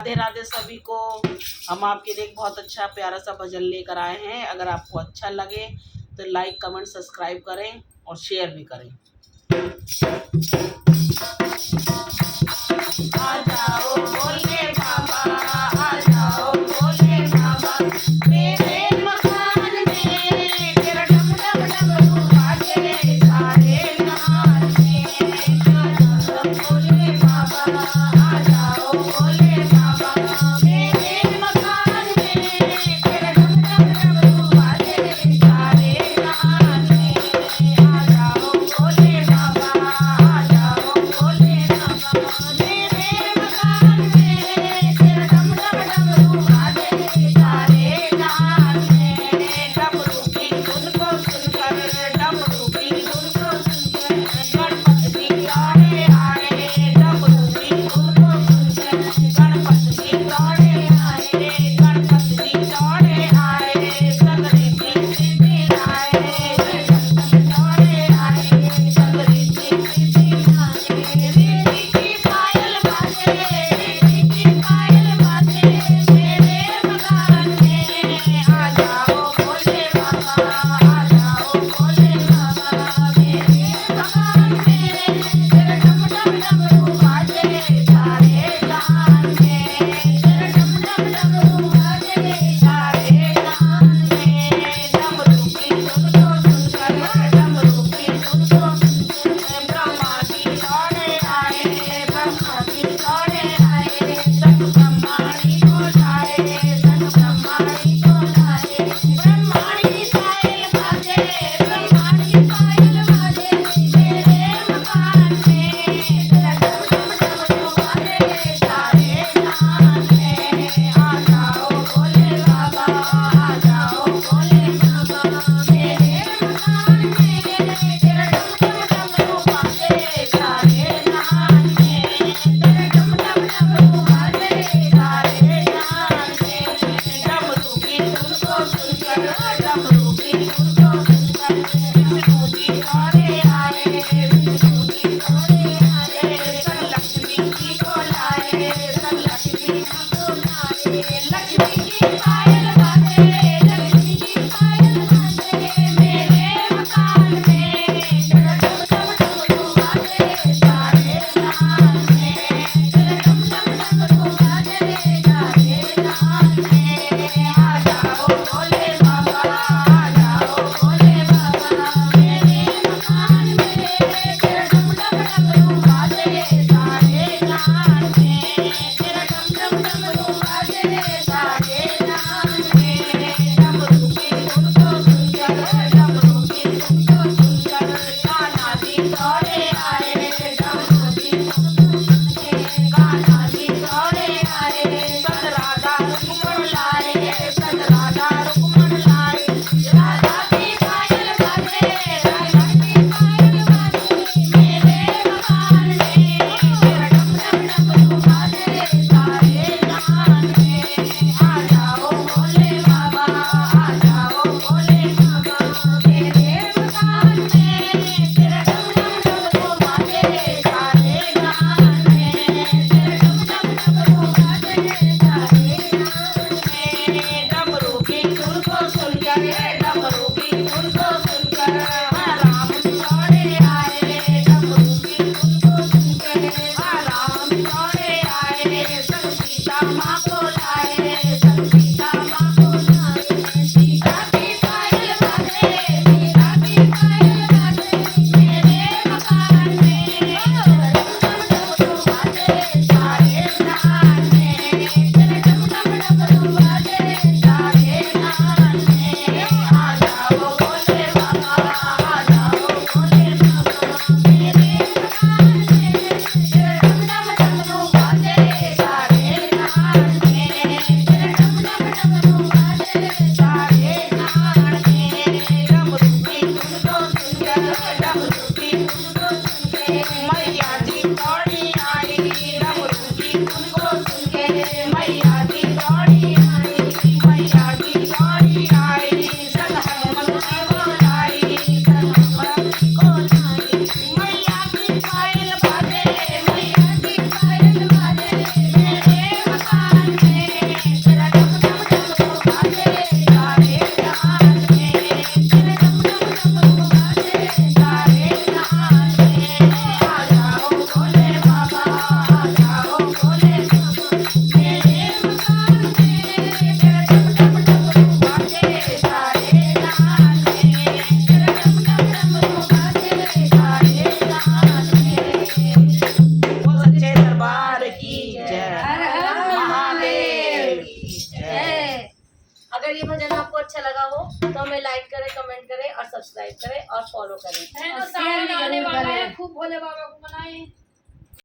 राधे राधे सभी को। हम आपके लिए एक बहुत अच्छा प्यारा सा भजन लेकर आए हैं। अगर आपको अच्छा लगे तो लाइक कमेंट सब्सक्राइब करें और शेयर भी करें। आ जाओ भोले बाबा, आ जाओ भोले बाबा, मेरे मकान में तेरा डम डम डम बाजे सारे जहान में। आ जाओ भोले बाबा, आ जाओ भोले बाबा, मेरे मकान में तेरा डम डम डम बाजे सारे जहान में। आ जाओ भोले बाबा, आ जाओ भोले बाबा, मेरे अच्छा लगा हो तो हमें लाइक करें, कमेंट करें और सब्सक्राइब करें और फॉलो करें। और शेयर भी आने जरूर वाला है, करें। खूब भोले बाबा को मनाएं।